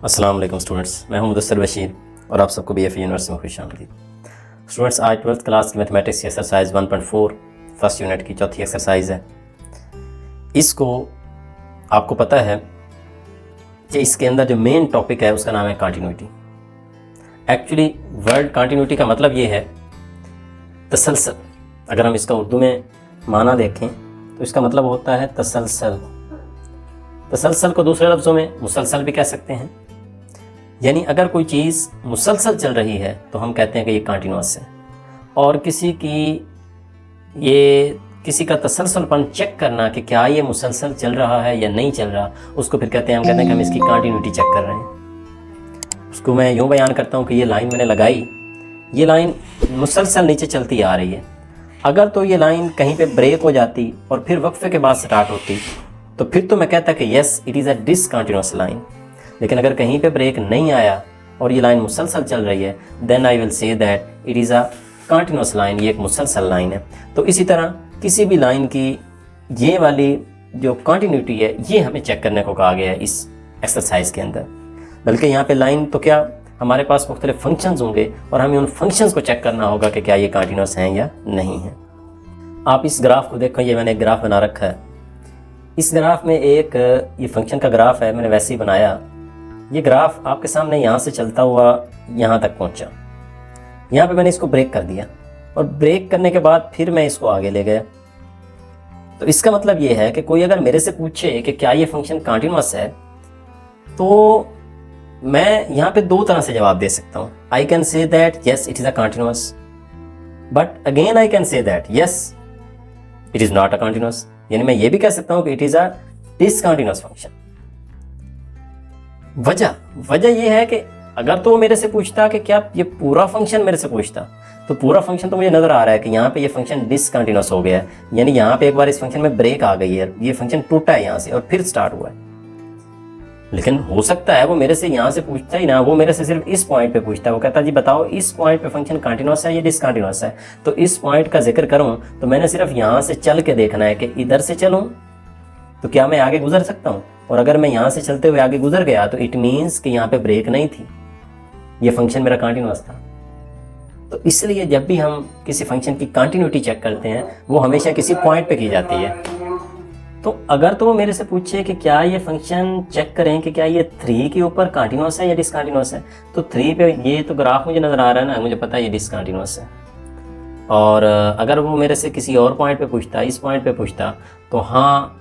अस्सलाम वालेकुम स्टूडेंट्स, मैं हूं मुदस्सिर बशीर और आप सबको BFE यूनिवर्सिटी में खुशामदीद। स्टूडेंट्स, आज 12th क्लास की मैथमेटिक्स की एक्सरसाइज 1.4 फर्स्ट यूनिट की चौथी एक्सरसाइज है। इसको आपको पता है कि इसके अंदर जो मेन टॉपिक है उसका नाम है कंटिन्यूटी। एक्चुअली वर्ड कंटिन्यूटी का मतलब ये है तसलसल। अगर हम इसका उर्दू में माना देखें तो इसका मतलब होता है तसलसल। तसलसल को दूसरे लफ्ज़ों में मुसलसल भी कह सकते हैं। यानी अगर कोई चीज़ मुसलसल चल रही है तो हम कहते हैं कि ये कंटिन्यूअस है। और किसी का तसलसलपन चेक करना कि क्या ये मुसलसल चल रहा है या नहीं चल रहा, उसको फिर कहते हैं कि हम इसकी कंटिन्यूटी चेक कर रहे हैं। उसको मैं यूँ बयान करता हूँ कि ये लाइन मैंने लगाई, ये लाइन मुसलसल नीचे चलती आ रही है। अगर तो ये लाइन कहीं पे ब्रेक हो जाती और फिर वक्फे के बाद स्टार्ट होती तो फिर तो मैं कहता कि yes it is a discontinuous line. लेकिन अगर कहीं पे ब्रेक नहीं आया और ये लाइन मुसलसल चल रही है, then I will say that it is a continuous line, ये एक मुसलसल लाइन है। तो इसी तरह किसी भी लाइन की ये वाली जो कंटिन्यूटी है ये हमें चेक करने को कहा गया है इस एक्सरसाइज के अंदर। बल्कि यहाँ पे लाइन तो क्या, हमारे पास मुख्तलिफ फंक्शंस होंगे और हमें उन फंक्शंस को चेक करना होगा कि क्या ये कंटिन्यूअस हैं या नहीं है। आप इस ग्राफ को देखो, ये मैंने एक ग्राफ बना रखा है। इस ग्राफ में एक ये फंक्शन का ग्राफ है, मैंने वैसे ही बनाया। ये ग्राफ आपके सामने यहाँ से चलता हुआ यहाँ तक पहुँचा। यहाँ पे मैंने इसको ब्रेक कर दिया और ब्रेक करने के बाद फिर मैं इसको आगे ले गया। तो इसका मतलब ये है कि कोई अगर मेरे से पूछे कि क्या ये फंक्शन कंटिन्यूअस है तो मैं यहाँ पे दो तरह से जवाब दे सकता हूँ। I can say that yes it is a continuous, but again I can say that yes it is not a continuous. यानी मैं ये भी कह सकता हूँ कि it is a discontinuous function. वजह ये है कि अगर तो मेरे से पूछता कि क्या ये पूरा फंक्शन मेरे से पूछता तो पूरा फंक्शन तो मुझे नज़र आ रहा है कि यहाँ पे ये फंक्शन डिसकंटिन्यूअस हो गया है। यानी यहाँ पे एक बार इस फंक्शन में ब्रेक आ गई है, ये फंक्शन टूटा है यहाँ से और फिर स्टार्ट हुआ है। लेकिन हो सकता है वो मेरे से यहाँ से पूछता ही ना, वो मेरे से सिर्फ इस पॉइंट पे पूछता है। वो कहता है जी बताओ इस पॉइंट पे फंक्शन कंटिन्यूअस है या डिसकंटिन्यूअस है। तो इस पॉइंट का जिक्र करूँ तो मैंने सिर्फ यहाँ से चल के देखना है कि इधर से चलूँ तो क्या मैं आगे गुजर सकता हूँ, और अगर मैं यहाँ से चलते हुए आगे गुजर गया तो इट मीन्स कि यहाँ पे ब्रेक नहीं थी, ये फंक्शन मेरा कंटिन्यूअस था। तो इसलिए जब भी हम किसी फंक्शन की कंटिन्यूटी चेक करते हैं वो हमेशा किसी पॉइंट पे की जाती है। तो अगर तो वो मेरे से पूछे कि क्या ये फंक्शन चेक करें कि क्या ये 3 के ऊपर कंटिन्यूअस है या डिसकंटिन्यूअस है, तो 3 पे ये तो ग्राफ मुझे नज़र आ रहा है ना, मुझे पता है ये डिसकंटिन्यूअस है। और अगर वो मेरे से किसी और पॉइंट पे पूछता, इस पॉइंट पे पूछता, तो हाँ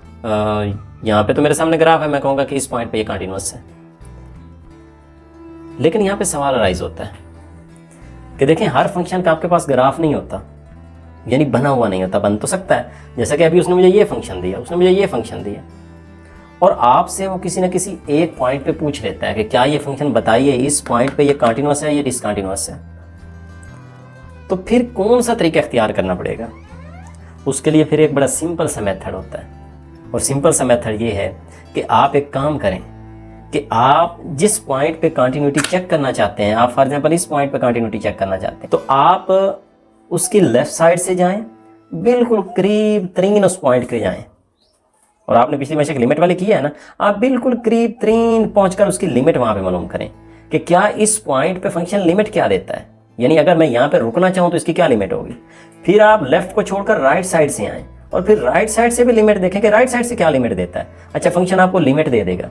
यहाँ पे तो मेरे सामने ग्राफ है, मैं कहूँगा कि इस पॉइंट पे ये कंटिन्यूअस है। लेकिन यहाँ पे सवाल अराइज होता है कि देखें हर फंक्शन का आपके पास ग्राफ नहीं होता, यानी बना हुआ नहीं होता। बन तो सकता है, जैसा कि अभी उसने मुझे ये फंक्शन दिया, उसने मुझे ये फंक्शन दिया, और आपसे वो किसी न किसी एक पॉइंट पे पूछ लेता है कि क्या ये फंक्शन बताइए इस पॉइंट पे ये कंटिन्यूअस है या डिसकंटिन्यूअस है। तो फिर कौन सा तरीका इख्तियार करना पड़ेगा? उसके लिए फिर एक बड़ा सिंपल सा मेथड होता है, और सिंपल सा मेथड ये है कि आप एक काम करें कि आप जिस पॉइंट पे कंटिन्यूटी चेक करना चाहते हैं, आप फॉर एग्जांपल इस पॉइंट पे कंटिन्यूटी चेक करना चाहते हैं, तो आप उसकी लेफ्ट साइड से जाएं, बिल्कुल करीब तरीन उस पॉइंट के जाएं। और आपने पिछली मैच लिमिट वाली की है ना, आप बिल्कुल करीब तरीन पहुंचकर उसकी लिमिट वहां पे मालूम करें कि क्या इस पॉइंट पे फंक्शन लिमिट क्या देता है। यानी अगर मैं यहाँ पे रुकना चाहूँ तो इसकी क्या लिमिट होगी। फिर आप लेफ्ट को छोड़कर राइट साइड से आएँ और फिर राइट साइड से भी लिमिट देखें कि राइट साइड से क्या लिमिट देता है। अच्छा, फंक्शन आपको लिमिट दे देगा।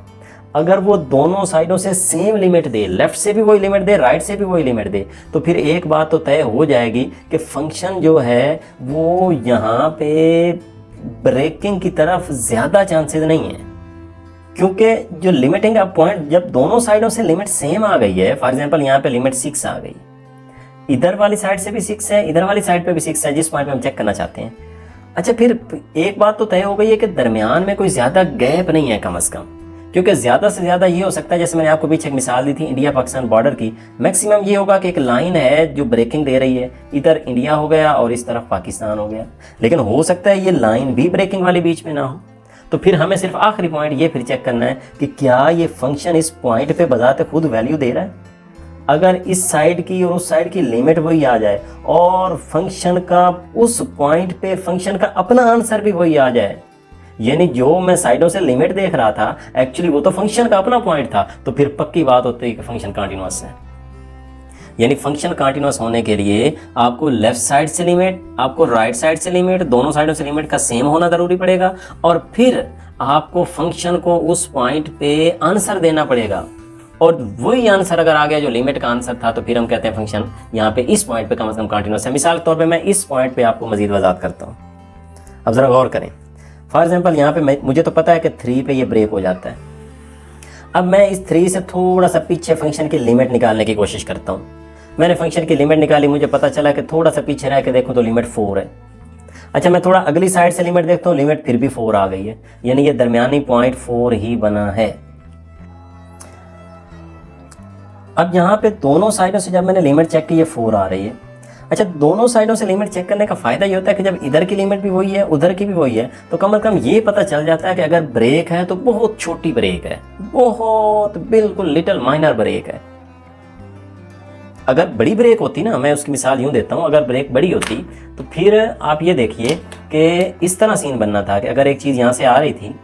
अगर वो दोनों साइडों से सेम लिमिट दे, लेफ्ट से भी वही लिमिट दे, राइट से भी वही लिमिट दे, तो फिर एक बात तो तय हो जाएगी कि फंक्शन जो है वो यहाँ पे ब्रेकिंग की तरफ ज़्यादा चांसेस नहीं है। क्योंकि जो लिमिटिंग का पॉइंट, जब दोनों साइडों से लिमिट सेम आ गई है, फॉर एग्जाम्पल यहाँ पे लिमिट 6 आ गई, इधर वाली साइड से भी 6 है, इधर वाली साइड पे भी 6 है, जिस पॉइंट पे हम चेक करना चाहते हैं। अच्छा, फिर एक बात तो तय हो गई है कि दरमियान में कोई ज़्यादा गैप नहीं है कम अज़ कम। क्योंकि ज़्यादा से ज़्यादा ये हो सकता है, जैसे मैंने आपको पीछे एक मिसाल दी थी इंडिया पाकिस्तान बॉर्डर की, मैक्सिमम ये होगा कि एक लाइन है जो ब्रेकिंग दे रही है, इधर इंडिया हो गया और इस तरफ पाकिस्तान हो गया। लेकिन हो सकता है ये लाइन भी ब्रेकिंग वाली बीच में ना हो। तो फिर हमें सिर्फ आखिरी पॉइंट ये फिर चेक करना है कि क्या ये फंक्शन इस पॉइंट पे बजाते खुद वैल्यू दे रहा है। अगर इस साइड की और उस साइड की लिमिट वही आ जाए और फंक्शन का उस पॉइंट पे फंक्शन का अपना आंसर भी वही आ जाए, यानी जो मैं साइडों से लिमिट देख रहा था एक्चुअली वो तो फंक्शन का अपना पॉइंट था, तो फिर पक्की बात होती है कि फंक्शन कंटीन्यूअस है। यानी फंक्शन कंटीन्यूअस होने के लिए आपको लेफ्ट साइड से लिमिट, आपको राइट साइड से लिमिट, दोनों साइडों से लिमिट का सेम होना जरूरी पड़ेगा, और फिर आपको फंक्शन को उस पॉइंट पे आंसर देना पड़ेगा, और वही आंसर अगर आ गया जो लिमिट का आंसर था, तो फिर हम कहते हैं फंक्शन यहाँ पे इस पॉइंट पे कम से कम कंटीन्यूअस है। मिसाल के तौर पे मैं इस पॉइंट पे आपको मजीद वजाहत करता हूँ। अब जरा गौर करें, फॉर एग्जांपल यहाँ पे मुझे तो पता है कि 3 पे ये ब्रेक हो जाता है। अब मैं इस 3 से थोड़ा सा पीछे फंक्शन की लिमिट निकालने की कोशिश करता हूँ। मैंने फंक्शन की लिमिट निकाली, मुझे पता चला कि थोड़ा सा पीछे रह के देखूँ तो लिमिट 4 है। अच्छा, मैं थोड़ा अगली साइड से लिमिट देखता हूँ, लिमिट फिर भी 4 आ गई है, यानी ये दरमियानी पॉइंट 4 ही बना है। अब यहाँ पे दोनों साइडों से जब मैंने लिमिट चेक की, ये 4 आ रही है। अच्छा, दोनों साइडों से लिमिट चेक करने का फायदा ये होता है कि जब इधर की लिमिट भी वही है, उधर की भी वही है, तो कम से कम ये पता चल जाता है कि अगर ब्रेक है तो बहुत छोटी ब्रेक है, बहुत बिल्कुल लिटिल माइनर ब्रेक है। अगर बड़ी ब्रेक होती ना, मैं उसकी मिसाल यूं देता हूं, अगर ब्रेक बड़ी होती तो फिर आप ये देखिए कि इस तरह सीन बनना था कि अगर एक चीज़ यहाँ से आ रही थी,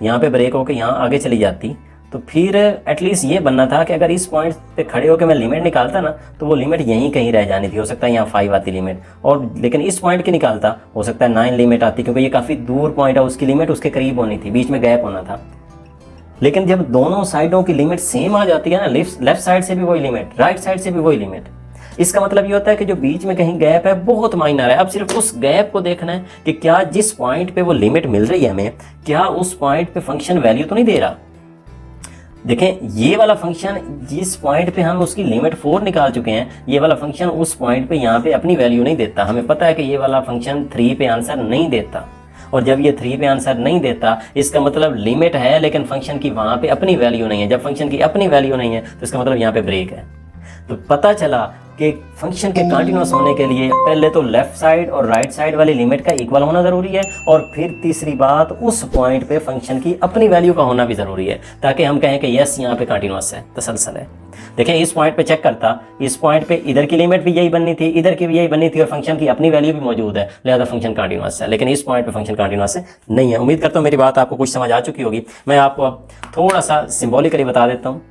यहाँ पे ब्रेक होकर यहाँ आगे चली जाती, तो फिर एटलीस्ट ये बनना था कि अगर इस पॉइंट पे खड़े होकर मैं लिमिट निकालता ना, तो वो लिमिट यहीं कहीं रह जानी थी। हो सकता है यहाँ 5 आती लिमिट, और लेकिन इस पॉइंट की निकालता, हो सकता है 9 लिमिट आती, क्योंकि ये काफ़ी दूर पॉइंट है, उसकी लिमिट उसके करीब होनी थी, बीच में गैप होना था। लेकिन जब दोनों साइडों की लिमिट सेम आ जाती है ना, लेफ्ट साइड से भी वही लिमिट, राइट साइड से भी वही लिमिट, इसका मतलब ये होता है कि जो बीच में कहीं गैप है बहुत माइनर है। अब सिर्फ उस गैप को देखना है कि क्या जिस पॉइंट पे वो लिमिट मिल रही है हमें, क्या उस पॉइंट पे फंक्शन वैल्यू तो नहीं दे रहा। देखें, ये वाला फंक्शन जिस पॉइंट पे हम उसकी लिमिट 4 निकाल चुके हैं, ये वाला फंक्शन उस पॉइंट पे यहाँ पे अपनी वैल्यू नहीं देता। हमें पता है कि ये वाला फंक्शन 3 पे आंसर नहीं देता, और जब ये 3 पे आंसर नहीं देता, इसका मतलब लिमिट है लेकिन फंक्शन की वहाँ पे अपनी वैल्यू नहीं है। जब फंक्शन की अपनी वैल्यू नहीं है तो इसका मतलब यहाँ पे ब्रेक है। तो पता चला कि फंक्शन के कंटीन्यूअस होने के लिए पहले तो लेफ्ट साइड और राइट साइड वाली लिमिट का इक्वल होना ज़रूरी है, और फिर तीसरी बात उस पॉइंट पे फंक्शन की अपनी वैल्यू का होना भी ज़रूरी है, ताकि हम कहें कि यस यहाँ पे कंटीन्यूअस है, तसलसल है। देखें, इस पॉइंट पे चेक करता, इस पॉइंट पे इधर की लिमिट भी यही बननी थी, इधर की भी यही बननी थी, और फंक्शन की अपनी वैल्यू भी मौजूद है, लिहाजा फंक्शन कंटीन्यूअस है। लेकिन इस पॉइंट पे फंक्शन कंटीन्यूअस नहीं है। उम्मीद करता हूँ मेरी बात आपको कुछ समझ आ चुकी होगी। मैं आपको अब थोड़ा सा सिम्बॉलिकली बता देता हूँ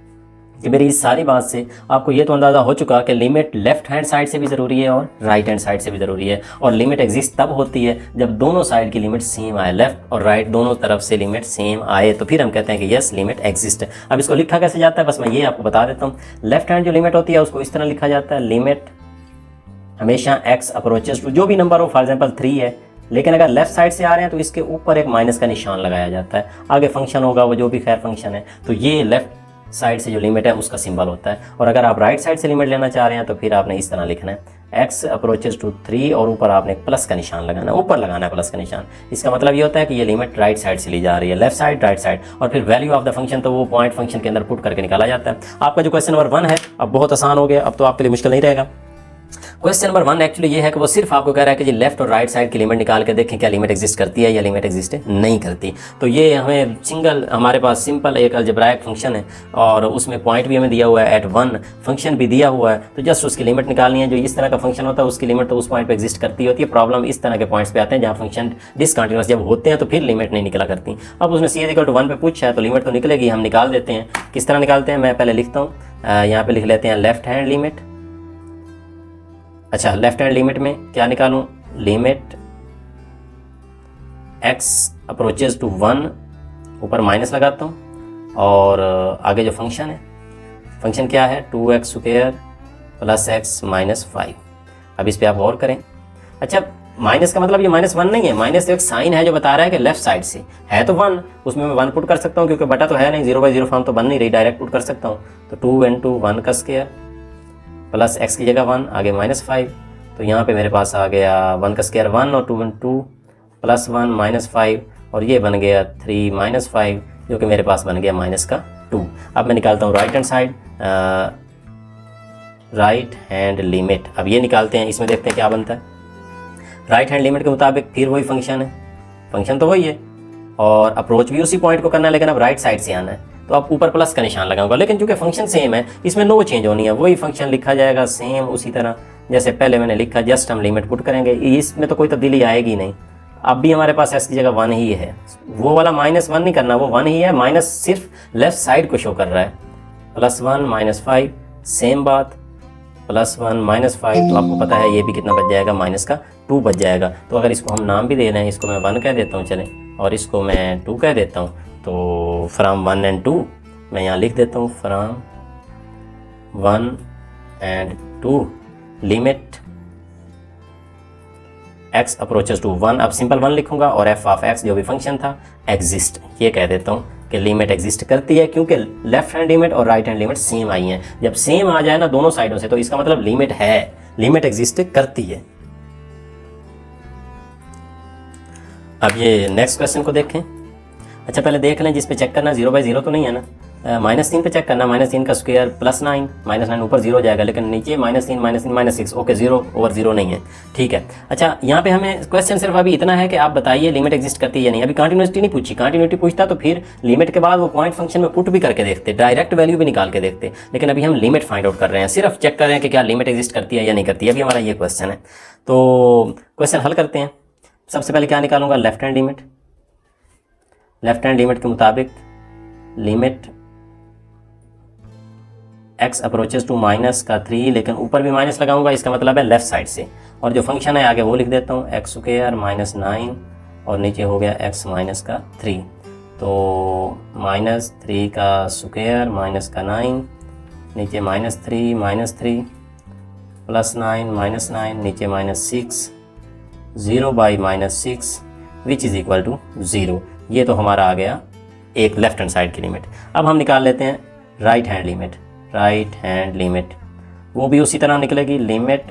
कि मेरी इस सारी बात से आपको ये तो अंदाज़ा हो चुका कि लिमिट लेफ्ट हैंड साइड से भी ज़रूरी है और राइट हैंड साइड से भी ज़रूरी है, और लिमिट एग्जिस्ट तब होती है जब दोनों साइड की लिमिट सेम आए, लेफ्ट और राइट दोनों तरफ से लिमिट सेम आए, तो फिर हम कहते हैं कि यस लिमिट एग्जिस्ट है। अब इसको लिखा कैसे जाता है, बस मैं ये आपको बता देता हूँ। लेफ्ट हैंड जो लिमिट होती है उसको इस तरह लिखा जाता है, लिमिट हमेशा x अप्रोचेस टू जो भी नंबर हो, फॉर एग्जाम्पल 3 है, लेकिन अगर लेफ्ट साइड से आ रहे हैं तो इसके ऊपर एक माइनस का निशान लगाया जाता है, आगे फंक्शन होगा वो जो भी खैर फंक्शन है, तो ये लेफ्ट साइड से जो लिमिट है उसका सिंबल होता है। और अगर आप राइट साइड से लिमिट लेना चाह रहे हैं तो फिर आपने इस तरह लिखना है, x अप्रोचेस टू 3, और ऊपर आपने प्लस का निशान लगाना है, ऊपर लगाना है प्लस का निशान। इसका मतलब ये होता है कि ये लिमिट राइट साइड से ली जा रही है, लेफ्ट साइड राइट साइड, और फिर वैल्यू ऑफ द फंक्शन तो वो पॉइंट फंक्शन के अंदर पुट करके निकाला जाता है। आपका जो क्वेश्चन नंबर 1 है अब बहुत आसान हो गया, अब तो आपके लिए मुश्किल नहीं रहेगा। क्वेश्चन नंबर 1 एक्चुअली ये है कि वो सिर्फ आपको कह रहा है कि जी लेफ्ट और राइट साइड की लिमिट निकाल के देखें क्या लिमिट एग्जिस्ट करती है या लिमिट एग्जिस्ट नहीं करती। तो ये हमें सिंगल, हमारे पास सिंपल एक अलजेब्राइक फंक्शन है और उसमें पॉइंट भी हमें दिया हुआ है, एट 1 फंक्शन भी दिया हुआ है, तो जस्ट उसकी लिमिट निकालनी है। जो इस तरह का फंक्शन होता है उसकी लिमिट तो उस पॉइंट पर एग्जिस्ट करती होती है। प्रॉब्लम इस तरह के पॉइंट्स पे आते हैं जहाँ फंक्शन डिसकंटिन्यूअस जब होते हैं तो फिर लिमिट नहीं निकला करती। अब उसने c=1 पे पूछा है तो लिमिट तो निकलेगी, हम निकाल देते हैं। किस तरह निकालते हैं, मैं पहले लिखता हूँ, यहाँ पे लिख लेते हैं लेफ्ट हैंड लिमिट। अच्छा, लेफ्ट हैंड लिमिट में क्या निकालूं, लिमिट x अप्रोचेस टू 1, ऊपर माइनस लगाता हूं, और आगे जो फंक्शन है, फंक्शन क्या है 2x² + x - 5। अब इस पे आप गौर करें। अच्छा, माइनस का मतलब ये -1 नहीं है, माइनस तो एक साइन है जो बता रहा है कि लेफ्ट साइड से है तो 1, उसमें मैं 1 पुट कर सकता हूँ क्योंकि बटा तो है नहीं, 0/0 फॉर्म तो बन नहीं रही, डायरेक्ट पुट कर सकता हूँ। तो 2 × 1 का स्क्वायर प्लस x की जगह 1, आगे -5, तो यहाँ पे मेरे पास आ गया 1 का स्क्वायर 1 और 2 × 2 + 1 -5, और ये बन गया 3 - 5 जो कि मेरे पास बन गया -2। अब मैं निकालता हूँ right hand side, right hand limit. अब ये निकालते हैं, इसमें देखते हैं क्या बनता है। राइट हैंड लिमिट के मुताबिक फिर वही फंक्शन है, फंक्शन तो वही है और अप्रोच भी उसी पॉइंट को करना है, लेकिन अब राइट साइड से आना है, तो आप ऊपर प्लस का निशान लगाऊंगा। लेकिन चूंकि फंक्शन सेम है इसमें नो चेंज होनी है, वही फंक्शन लिखा जाएगा सेम उसी तरह जैसे पहले मैंने लिखा, जस्ट हम लिमिट पुट करेंगे, इसमें तो कोई तब्दीली आएगी नहीं। अब भी हमारे पास s की जगह 1 ही है, वो वाला -1 नहीं करना, वो 1 ही है, माइनस सिर्फ लेफ्ट साइड को शो कर रहा है। +1 -5 सेम बात, +1 -5, तो आपको पता है ये भी कितना बच जाएगा, -2 बच जाएगा। तो अगर इसको हम नाम भी दे रहे हैं, इसको मैं 1 कह देता हूँ चलें, और इसको मैं 2 कह देता हूँ, तो फ्राम 1 एंड 2 मैं यहाँ लिख देता हूँ, from 1 and 2 limit x approaches to 1, अब सिंपल 1 लिखूंगा, और f ऑफ x जो भी फंक्शन था एग्जिस्ट, ये कह देता हूँ कि लिमिट एग्जिस्ट करती है, क्योंकि लेफ्ट हैंड लिमिट और राइट हैंड लिमिट सेम आई हैं। जब सेम आ जाए ना दोनों साइडों से, तो इसका मतलब लिमिट है, लिमिट एग्जिस्ट करती है। अब ये नेक्स्ट क्वेश्चन को देखें। अच्छा पहले देख लें, जिस पे चेक करना 0/0 तो नहीं है ना, -3 पे चेक करना, -3 का स्क्वायर +9, -9 ऊपर 0 हो जाएगा, लेकिन नीचे -3 -6, ओके 0/0 नहीं है, ठीक है। अच्छा यहाँ पे हमें क्वेश्चन सिर्फ अभी इतना है कि आप बताइए लिमिट एग्जिस्ट करती है या नहीं। अभी कंटिन्यूटी नहीं पूछी, कंटिन्यूटी पूछता तो फिर लिमिट के बाद वो पॉइंट फंक्शन में पुट भी करके देखते, डायरेक्ट वैल्यू भी निकाल के देखते, लेकिन अभी हम लिमिट फाइंड आउट कर रहे हैं, सिर्फ चेक कर रहे हैं कि क्या लिमिट एग्जिस्ट करती है या नहीं करती है। अभी हमारा ये क्वेश्चन है, तो क्वेश्चन हल करते हैं। सबसे पहले क्या निकालूंगा, left hand limit. Left hand limit के मुताबिक लिमिट x अप्रोचेस टू -3, लेकिन ऊपर भी माइनस लगाऊंगा, इसका मतलब है लेफ्ट साइड से, और जो फंक्शन है आगे वो लिख देता हूँ, x² -9 और नीचे हो गया x -3, तो -3 का स्क्वायर -9 नीचे -3 +9 नीचे -6, 0/-6 विच इज़ इक्वल टू 0। ये तो हमारा आ गया एक लेफ्ट हैंड साइड की लिमिट। अब हम निकाल लेते हैं right hand limit. Right hand limit वो भी उसी तरह निकलेगी, लिमिट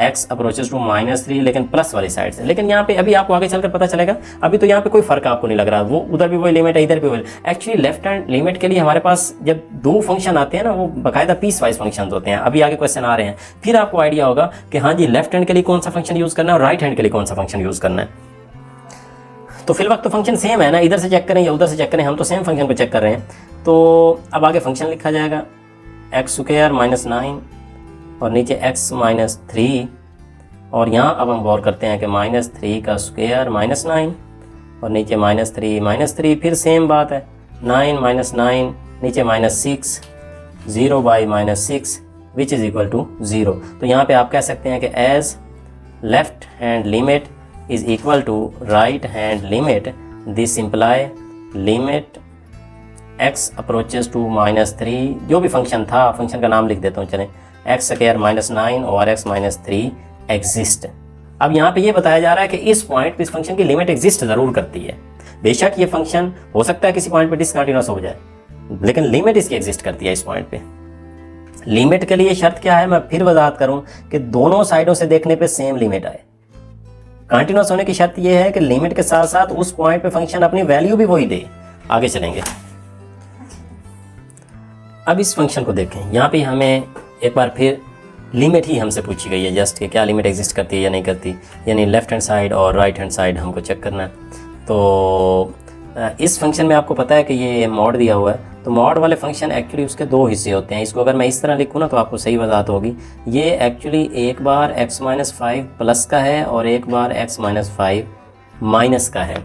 x अप्रोचेस टू -3, लेकिन प्लस वाली साइड से। लेकिन यहाँ पे अभी आपको आगे चलकर पता चलेगा, अभी तो यहाँ पे कोई फर्क आपको नहीं लग रहा, वो उधर भी वही लिमिट है, इधर भी वही। एक्चुअली लेफ्ट हैंड लिमिट के लिए हमारे पास जब दो फंक्शन आते हैं ना, वो बाकायदा पीस वाइज फंक्शन होते हैं। अभी आगे क्वेश्चन आ रहे हैं, फिर आपको आइडिया होगा कि हाँ जी लेफ्ट हैंड के लिए कौन सा फंक्शन यूज़ करना है और राइट हैंड के लिए कौन सा फंक्शन यूज़ करना है। तो फिल वक्त तो फंक्शन सेम है ना, इधर से चेक करें या उधर से चेक करें, हम तो सेम फंक्शन को चेक कर रहे हैं। तो अब आगे फंक्शन लिखा जाएगा, x² -9 और नीचे x -3, और यहाँ अब हम गौर करते हैं कि -3 का स्क्वायर -9 और नीचे -3 फिर सेम बात है, 9 -9 नीचे -6, 0/-6 विच इज़ इक्वल टू 0। तो यहाँ पे आप कह सकते हैं कि as left hand limit is equal to right hand limit, this imply limit x approaches to -3, जो भी फंक्शन था, फंक्शन का नाम लिख देता हूँ चलें, x² -9 और x -3 एग्जिस्ट। अब यहाँ पे ये बताया जा रहा है कि इस पॉइंट पे इस फंक्शन की लिमिट एग्जिस्ट ज़रूर करती है। बेशक ये फंक्शन हो सकता है किसी पॉइंट पे डिसकंटिन्यूअस हो जाए, लेकिन लिमिट इसकी एग्जिस्ट करती है इस पॉइंट पे। लिमिट के लिए शर्त क्या है, मैं फिर वजाहत करूँ कि दोनों साइडों से देखने पे सेम लिमिट आए। कंटिन्यूअस होने की शर्त यह है कि लिमिट के साथ साथ उस पॉइंट पे फंक्शन अपनी वैल्यू भी वही दे। आगे चलेंगे, अब इस फंक्शन को देखें। यहाँ पे हमें एक बार फिर लिमिट ही हमसे पूछी गई है जस्ट कि क्या लिमिट एग्जिस्ट करती है या नहीं करती, यानी लेफ्ट हैंड साइड और राइट हैंड साइड हमको चेक करना है। तो इस फंक्शन में आपको पता है कि ये मॉड दिया हुआ है, तो मॉड वाले फंक्शन एक्चुअली उसके दो हिस्से होते हैं। इसको अगर मैं इस तरह लिखूँ ना तो आपको सही वजाहत होगी। ये एक्चुअली एक बार x -5 प्लस का है और एक बार x -5 माइनस का है।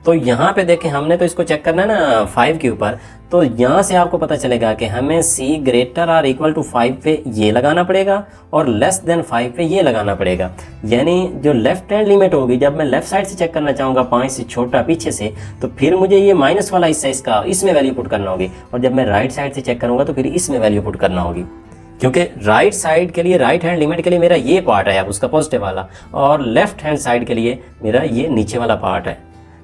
तो यहाँ पे देखें, हमने तो इसको चेक करना है ना 5 के ऊपर, तो यहाँ से आपको पता चलेगा कि हमें c ≥ 5 पे ये लगाना पड़ेगा और <5 पे ये लगाना पड़ेगा। यानी जो लेफ्ट हैंड लिमिट होगी, जब मैं लेफ्ट साइड से चेक करना चाहूँगा 5 से छोटा पीछे से, तो फिर मुझे ये माइनस वाला हिस्सा इसका इसमें वैल्यू पुट करना होगी, और जब मैं राइट साइड से चेक करूँगा तो फिर इसमें वैल्यू पुट करना होगी, क्योंकि राइट साइड के लिए, राइट हैंड लिमिट के लिए मेरा ये पार्ट है अब उसका पॉजिटिव वाला, और लेफ्ट हैंड साइड के लिए मेरा ये नीचे वाला पार्ट है।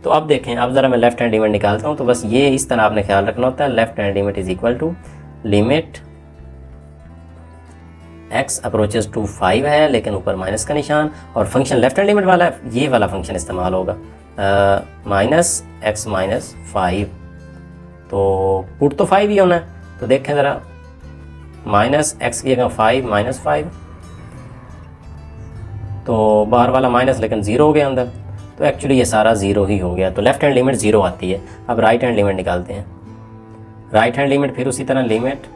तो अब देखें, अब ज़रा मैं लेफ्ट हैंड लिमिट निकालता हूँ। तो बस ये इस तरह आपने ख्याल रखना होता है, left hand limit is equal to limit x approaches to 5 है, लेकिन ऊपर माइनस का निशान, और फंक्शन लेफ्ट हैंड लिमिट वाला है, ये वाला फंक्शन इस्तेमाल होगा -x -5। तो पुट तो 5 ही होना है, तो देखें ज़रा, -x की जगह 5 -5, तो बाहर वाला माइनस लेकिन 0 हो गया अंदर, तो एक्चुअली ये सारा 0 ही हो गया। तो लेफ्ट हैंड लिमिट 0 आती है। अब राइट हैंड लिमिट निकालते हैं। राइट हैंड लिमिट फिर उसी तरह लिमिट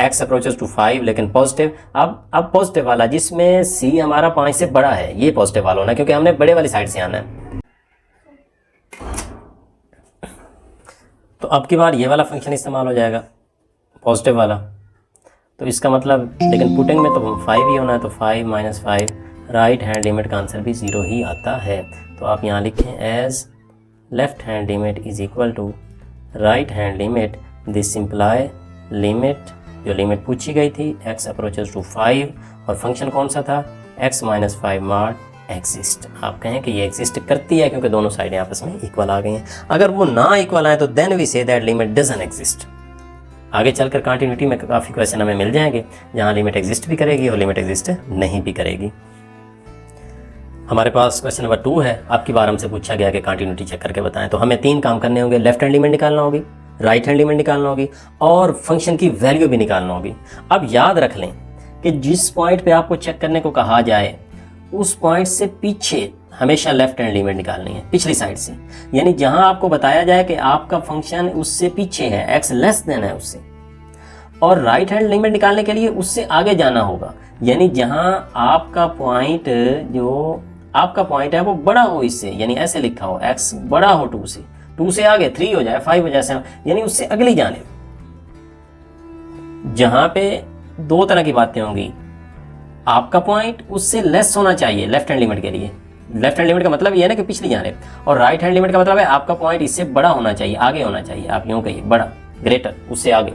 x अप्रोचेस टू 5, लेकिन पॉजिटिव। अब पॉजिटिव वाला जिसमें c हमारा 5 से बड़ा है, ये पॉजिटिव वाला होना, क्योंकि हमने बड़े वाली साइड से आना है। तो अब की बार ये वाला फंक्शन इस्तेमाल हो जाएगा, पॉजिटिव वाला। तो इसका मतलब, लेकिन पुटिंग में तो 5 ही होना है, तो 5 - 5 राइट हैंड लिमिट का आंसर भी 0 ही आता है। तो आप यहाँ लिखें as left hand limit is equal to right hand limit, this simply limit, जो लिमिट पूछी गई थी x अप्रोचेस टू 5, और फंक्शन कौन सा था, x - 5 mod एग्जिस्ट। आप कहें कि ये एग्जिस्ट करती है क्योंकि दोनों साइडें आपस में इक्वल आ गई हैं। अगर वो ना इक्वल आए तो then we say that limit doesn't exist. आगे चलकर कंटिन्यूटी में काफ़ी क्वेश्चन हमें मिल जाएंगे जहाँ लिमिट एग्जिस्ट भी करेगी और लिमिट एग्जिस्ट नहीं भी करेगी। हमारे पास क्वेश्चन नंबर 2 है। आपकी बार हमसे पूछा गया कि कंटिन्यूटी चेक करके बताएं। तो हमें 3 काम करने होंगे, लेफ्ट हैंड लिमिट निकालना होगी, राइट हैंड लिमिट निकालना होगी और फंक्शन की वैल्यू भी निकालना होगी। अब याद रख लें कि जिस पॉइंट पे आपको चेक करने को कहा जाए उस पॉइंट से पीछे हमेशा लेफ्ट हैंड लिमिट निकालनी है, पिछली साइड से। यानी जहां आपको बताया जाए कि आपका फंक्शन उससे पीछे है, x लेस देन है उससे, और राइट हैंड लिमिट निकालने के लिए उससे आगे जाना होगा। यानी जहां आपका पॉइंट, जो आपका पॉइंट है वो बड़ा हो इससे, यानी ऐसे लिखा हो x बड़ा हो 2 से, 2 से आगे 3 हो जाए, 5 हो जाए, यानी उससे अगली जाने। जहां पे 2 तरह की बातें होंगी, आपका पॉइंट उससे लेस होना चाहिए लेफ्ट हैंड लिमिट के लिए। लेफ्ट हैंड लिमिट का मतलब ये है ना कि पिछली जाने, और राइट हैंड लिमिट का मतलब है आपका पॉइंट इससे बड़ा होना चाहिए, आगे होना चाहिए। आप यूं कहिए बड़ा, ग्रेटर, उससे आगे।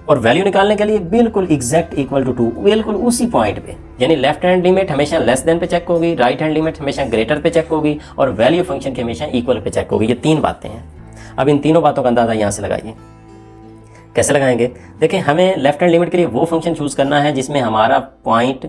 और वैल्यू निकालने के लिए बिल्कुल एग्जैक्ट इक्वल टू 2, बिल्कुल उसी पॉइंट पे। यानी लेफ्ट हैंड लिमिट हमेशा लेस देन पे चेक होगी, राइट हैंड लिमिट हमेशा ग्रेटर पे चेक होगी, और वैल्यू फंक्शन की हमेशा इक्वल पे चेक होगी। ये 3 बातें हैं। अब इन तीनों बातों का अंदाजा यहाँ से लगाइए। कैसे लगाएंगे? देखिए, हमें लेफ्ट हैंड लिमिट के लिए वो फंक्शन चूज करना है जिसमें हमारा पॉइंट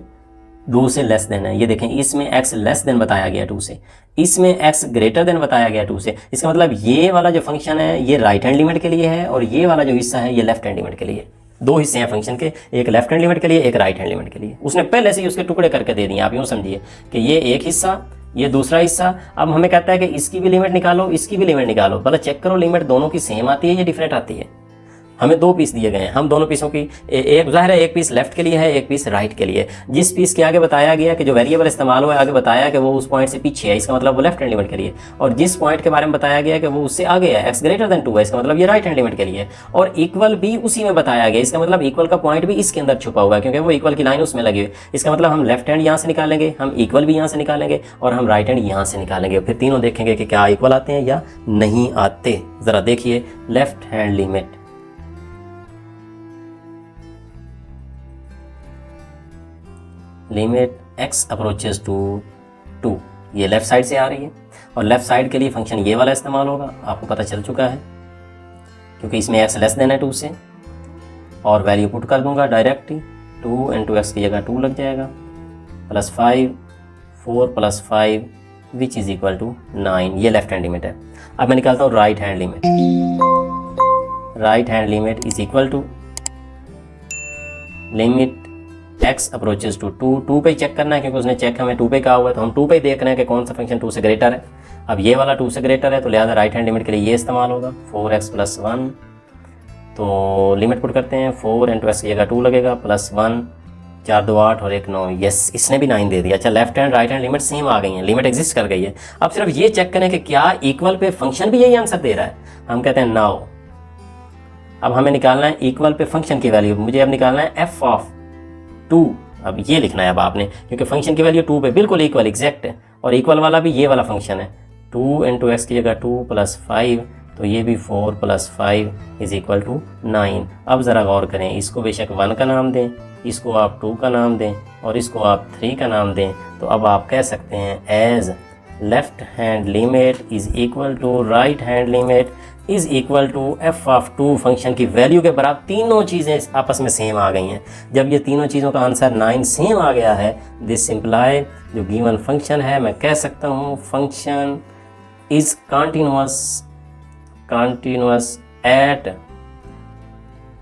2 से लेस देन है। ये देखें, इसमें x लेस देन बताया गया 2 से, इसमें x ग्रेटर देन बताया गया 2 से। इसका मतलब ये वाला जो फंक्शन है ये राइट हैंड लिमिट के लिए है, और ये वाला जो हिस्सा है ये लेफ्ट हैंड लिमिट के लिए। 2 हिस्से हैं फंक्शन के, एक लेफ्ट हैंड लिमिट के लिए, एक राइट हैंड लिमिट के लिए। उसने पहले से ही उसके टुकड़े करके दे दिए। आप यूँ समझिए कि ये एक हिस्सा, ये दूसरा हिस्सा। अब हमें कहता है कि इसकी भी लिमिट निकालो, इसकी भी लिमिट निकालो। भला चेक करो लिमिट दोनों की सेम आती है या डिफरेंट आती है। हमें 2 पीस दिए गए हैं, हम दोनों पीसों की एक ज़ाहिर है, एक पीस लेफ्ट के लिए है, एक पीस राइट के लिए। जिस पीस के आगे बताया गया कि जो वेरिएबल इस्तेमाल हुआ है, आगे बताया कि वो उस पॉइंट से पीछे है, इसका मतलब वो लेफ्ट हैंड लिमिट के लिए। और जिस पॉइंट के बारे में बताया गया कि वो उससे आगे है, x ग्रेटर देन 2 है, इसका मतलब ये राइट हैंड लिमिट के लिए। और इक्वल भी उसी में बताया गया, इसका मतलब इक्वल का पॉइंट भी इसके अंदर छुपा हुआ है, क्योंकि वो इक्वल की लाइन उसमें लगी हुई। इसका मतलब हम लेफ्ट हैंड यहाँ से निकालेंगे, हम इक्वल भी यहाँ से निकालेंगे, और हम राइट हैंड यहाँ से निकालेंगे। फिर तीनों देखेंगे कि क्या इक्वल आते हैं या नहीं आते। ज़रा देखिए, left hand limit limit x approaches to 2, ये लेफ्ट साइड से आ रही है, और लेफ्ट साइड के लिए फंक्शन ये वाला इस्तेमाल होगा। आपको पता चल चुका है क्योंकि इसमें x लेस देन है 2 से, और वैल्यू पुट कर दूंगा डायरेक्ट ही। 2 × x की जगह 2 लग जाएगा, +5, 4 + 5 विच इज इक्वल टू 9। ये लेफ्ट हैंड लिमिट है। अब मैं निकालता हूँ right hand limit. Right hand limit is equal to limit x approaches to 2 पे चेक करना है, क्योंकि उसने चेक हमें 2 पे कहा हुआ है, तो हम 2 पे देख रहे हैं कि कौन सा फंक्शन 2 से ग्रेटर है। अब ये वाला 2 से ग्रेटर है, तो लिहाजा राइट हैंड लिमिट के लिए ये इस्तेमाल होगा, 4x + 1। तो लिमिट पुट करते हैं, 4 × x की जगह 2 लगेगा, +1, 4 2 8 और 1 9। यस, इसने भी 9 दे दिया। अच्छा, left hand right hand limit same आ गई हैं, लिमिट एग्जिस्ट कर गई है। अब सिर्फ ये चेक करें कि क्या इक्वल पे फंक्शन भी यही आंसर दे रहा है। हम कहते हैं नाउ। अब हमें निकालना है इक्वल पे फंक्शन की वैल्यू। मुझे अब निकालना है f(2). अब ये लिखना है अब आपने, क्योंकि फंक्शन की वैल्यू 2 पे बिल्कुल इक्वल एग्जैक्ट है, और इक्वल वाला भी ये वाला फंक्शन है। 2 × x की जगह 2 + 5, तो ये भी 4 + 5 इज इक्वल टू 9। अब ज़रा गौर करें, इसको बेशक 1 का नाम दें, इसको आप 2 का नाम दें, और इसको आप 3 का नाम दें, तो अब आप कह सकते हैं as left hand limit is equal to right hand limit is equal to f(2) function की वैल्यू के बराबर। तीनों चीज़ें आपस में सेम आ गई हैं। जब ये तीनों चीज़ों का आंसर 9 सेम आ गया है, दिस सिंप्लाई जो गिवन फंक्शन है, मैं कह सकता हूँ function is continuous at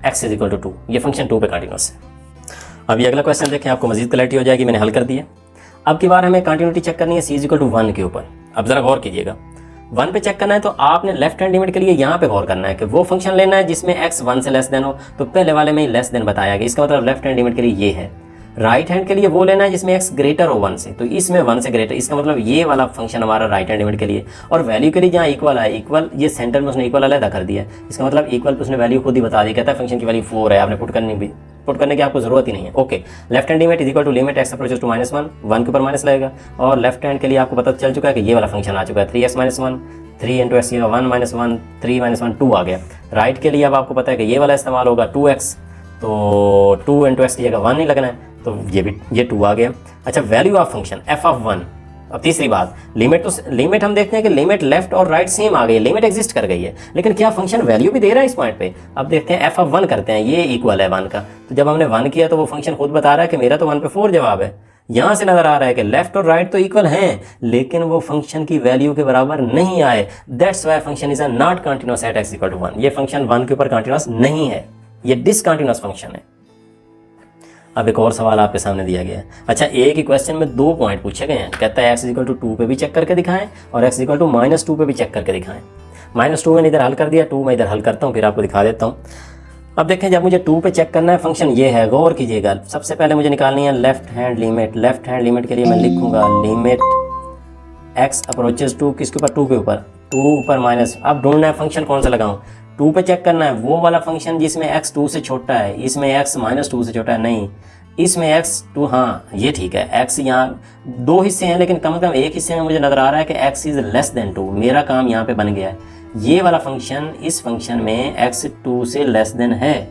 x is equal to 2। ये फंक्शन 2 पे कंटिन्यूअस है। अब ये अगला क्वेश्चन देखें, आपको मजीद क्लैरिटी हो जाएगी। मैंने हल कर दिया। अब की बार हमें कंटिन्यूटी चेक करनी है c = 1 के ऊपर। अब ज़रा गौर कीजिएगा, 1 पे चेक करना है तो आपने लेफ्ट हैंड लिमिट के लिए यहाँ पे गौर करना है कि वो फंक्शन लेना है जिसमें x 1 से लेस देन हो, तो पहले वाले में लेस देन बताया गया, इसका मतलब लेफ्ट हैंड लिमिट के लिए ये है। राइट हैंड के लिए वो लेना है जिसमें x ग्रेटर हो 1 से, तो इसमें 1 से ग्रेटर, इसका मतलब ये वाला फंक्शन हमारा राइट हैंड लिमिट के लिए। और वैल्यू के लिए जहाँ इक्वल है, इक्वल ये सेंटर में उसने इक्वल अलग कर दिया, इसका मतलब इक्वल पे उसने वैल्यू खुद ही बता दी, कहता है फंक्शन की वैल्यू 4 है, आपने पुट करने की आपको जरूरत ही नहीं है। Okay, left hand limit is equal to limit x approaches to -1, 1 के ऊपर माइनस लगेगा। और लेफ्ट हैंड के लिए आपको पता चल चुका है कि ये वाला फंक्शन आ चुका है 3x - 1, 3 × x 1 - 1, 3 - 1 2 आ गया। राइट के लिए अब आपको पता है कि ये वाला इस्तेमाल होगा 2x, तो 2 × x की जगह 1 नहीं लगना है, तो ये 2 आ गया। अच्छा, वैल्यू ऑफ फंक्शन f(1). अब तीसरी बात, लिमिट हम देखते हैं कि लिमिट लेफ्ट और राइट सेम आ गई है, लिमिट एग्जिस्ट कर गई है, लेकिन क्या फंक्शन वैल्यू भी दे रहा है इस पॉइंट पे? अब देखते हैं f(1) करते हैं, ये इक्वल है 1 का, तो जब हमने 1 किया तो वो फंक्शन खुद बता रहा है कि मेरा तो 1 पे 4 जवाब है। यहाँ से नजर आ रहा है कि लेफ्ट और राइट तो इक्वल हैं, लेकिन वो फंक्शन की वैल्यू के बराबर नहीं आए। That's why function is not continuous at x = 1। ये फंक्शन 1 के ऊपर कंटिन्यूअस नहीं है, ये डिसकंटिन्यूअस फंक्शन है। अब एक और सवाल आपके सामने दिया गया है। अच्छा, एक ही क्वेश्चन में 2 पॉइंट पूछे गए हैं, कहता है x = 2 पे भी चेक करके दिखाएं और x = -2 पे भी चेक करके दिखाएं। -2 मैंने इधर हल कर दिया, 2 मैं इधर हल करता हूँ, फिर आपको दिखा देता हूँ। अब देखें, जब मुझे 2 पे चेक करना है फंक्शन ये है, गौर कीजिएगा। सबसे पहले मुझे निकालनी है left hand limit. Left hand limit के लिए मैं लिखूंगा लिमिट x अप्रोचेस टू, किसके ऊपर? 2 के ऊपर, 2 ऊपर माइनस। अब ढूंढना है फंक्शन कौन सा लगाऊं। 2 पे चेक करना है वो वाला फंक्शन जिसमें x 2 से छोटा है, इसमें x -2 से छोटा है, नहीं इसमें x 2, हाँ ये ठीक है। x यहाँ 2 हिस्से हैं, लेकिन कम से कम एक हिस्से में मुझे नजर आ रहा है कि x इज लेस देन 2। मेरा काम यहाँ पे बन गया है, ये वाला फंक्शन इस फंक्शन में x 2 से लेस देन है,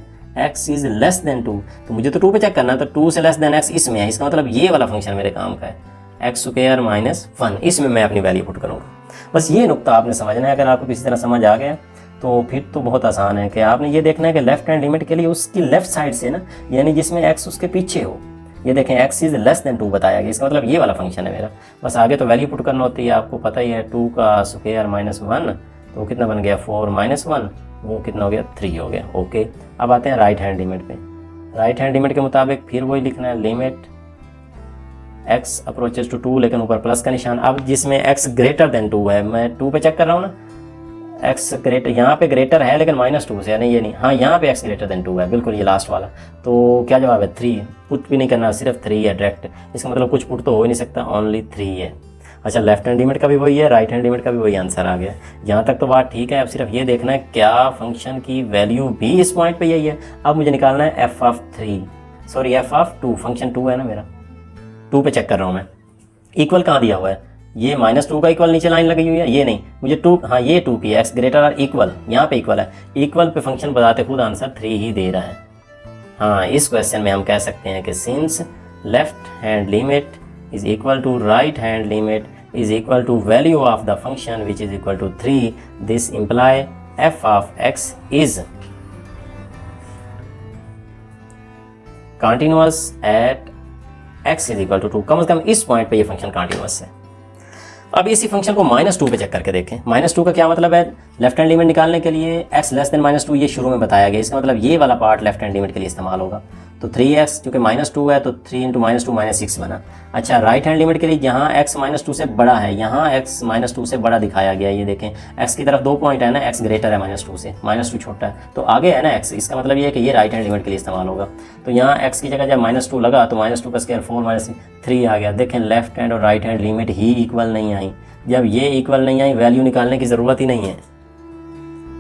x इज लेस देन 2, तो मुझे तो 2 पे चेक करना है, तो 2 से लेस देन x इसमें है, इसका मतलब ये वाला फंक्शन मेरे काम का है, x² - 1, इसमें मैं अपनी वैल्यू पुट करूँगा। बस ये नुक्ता आपने समझना है। अगर आपको किसी तरह समझ आ गया तो फिर तो बहुत आसान है कि आपने ये देखना है कि लेफ्ट हैंड लिमिट के लिए उसकी लेफ्ट साइड से ना, यानी जिसमें x उसके पीछे हो, ये देखें x इज लेस देन 2 बताया गया, इसका मतलब ये वाला फंक्शन है मेरा। बस आगे तो वैल्यू पुट करना होती है, आपको पता ही है। 2 का स्क्वायर -1 तो कितना बन गया 4 - 1, वो कितना हो गया 3 हो गया। ओके, अब आते हैं राइट हैंड लिमिट पे। राइट हैंड लिमिट के मुताबिक फिर वही लिखना है लिमिट x अप्रोचेस टू 2, लेकिन ऊपर प्लस का निशान। अब जिसमें x ग्रेटर देन 2 है, मैं 2 पे चेक कर रहा हूँ ना, x ग्रेटर, यहाँ पे ग्रेटर है लेकिन -2 से, यानी ये नहीं, हाँ यहाँ पे x ग्रेटर देन 2 है, बिल्कुल ये लास्ट वाला। तो क्या जवाब है 3, पुट भी नहीं करना, सिर्फ 3 है डायरेक्ट, इसका मतलब कुछ पुट तो हो ही नहीं सकता, ओनली 3 है। अच्छा, लेफ्ट हैंड लिमिट का भी वही है, राइट हैंड लिमिट का भी वही आंसर आ गया। यहाँ तक तो बात ठीक है। अब सिर्फ ये देखना है क्या फंक्शन की वैल्यू भी इस पॉइंट पे यही है। अब मुझे निकालना है f(2), फंक्शन 2 है ना मेरा, 2 पे चेक कर रहा हूँ मैं। इक्वल कहाँ दिया हुआ है, ये -2 का इक्वल नीचे लाइन लगी हुई है, ये नहीं, मुझे 2, हाँ ये 2 की x ग्रेटर और इक्वल, यहाँ पे इक्वल है, इक्वल पे फंक्शन बताते खुद आंसर 3 ही दे रहा है। हाँ, इस क्वेश्चन में हम कह सकते हैं कि since left hand limit is equal to right hand limit is equal to value of the function which is equal to 3, this imply f of x is continuous at x is equal to 2। कम से कम इस point पे ये function continuous है। अब इसी function को -2 पे check करके देखें। -2 का क्या मतलब है, लेफ्ट हैंड लिमिट निकालने के लिए x लेस देन -2 ये शुरू में बताया गया, इसका मतलब ये वाला पार्ट लेफ्ट हैंड लिमिट के लिए इस्तेमाल होगा। तो 3x क्योंकि -2 है तो 3 × -2 -6 बना। अच्छा, राइट हैंड लिमिट के लिए जहाँ x -2 से बड़ा है, यहाँ x -2 से बड़ा दिखाया गया, ये देखें x की तरफ 2 पॉइंट है ना, x ग्रेटर है -2 से, -2 छोटा है तो आगे है ना x, इसका मतलब ये है कि ये राइट हैंड लिमिट के लिए इस्तेमाल होगा। तो यहाँ x की जगह जब -2 लगा तो -2 का स्क्वायर 4 - 3 आ गया। देखें लेफ्ट हैंड और राइट हैंड लिमिट ही इक्वल नहीं आई। जब ये इक्वल नहीं आई, वैल्यू निकालने की ज़रूरत ही नहीं है,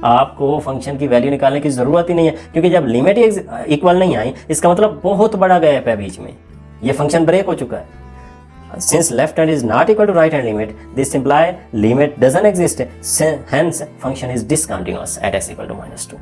आपको फंक्शन की वैल्यू निकालने की ज़रूरत ही नहीं है, क्योंकि जब लिमिट इक्वल नहीं आई इसका मतलब बहुत बड़ा गैप है बीच में, ये फंक्शन ब्रेक हो चुका है। Since left hand is not equal to right hand limit, this imply limit doesn't exist, hence function is discontinuous at x = -2।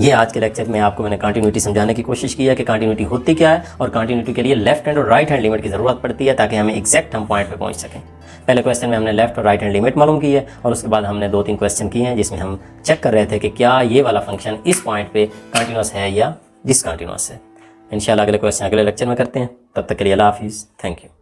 ये आज के लेक्चर में आपको मैंने कंटिन्यूटी समझाने की कोशिश की है कि कंटिन्यूटी होती क्या है, और कंटिन्यूटी के लिए लेफ्ट हैंड और राइट हैंड लिमिट की ज़रूरत पड़ती है ताकि हमें एग्जैक्ट हम पॉइंट पे पहुंच सकें। पहले क्वेश्चन में हमने लेफ्ट और राइट हैंड लिमिट मालूम की है, और उसके बाद हमने 2-3 क्वेश्चन किए हैं जिसमें हम चेक कर रहे थे कि क्या ये वाला फंक्शन इस पॉइंट पे कंटिन्यूअस है या डिसकंटिन्यूअस है। इंशाल्लाह अगले क्वेश्चन अगले लेक्चर में करते हैं। तब तक के लिए अल्लाह हाफिज़, थैंक यू।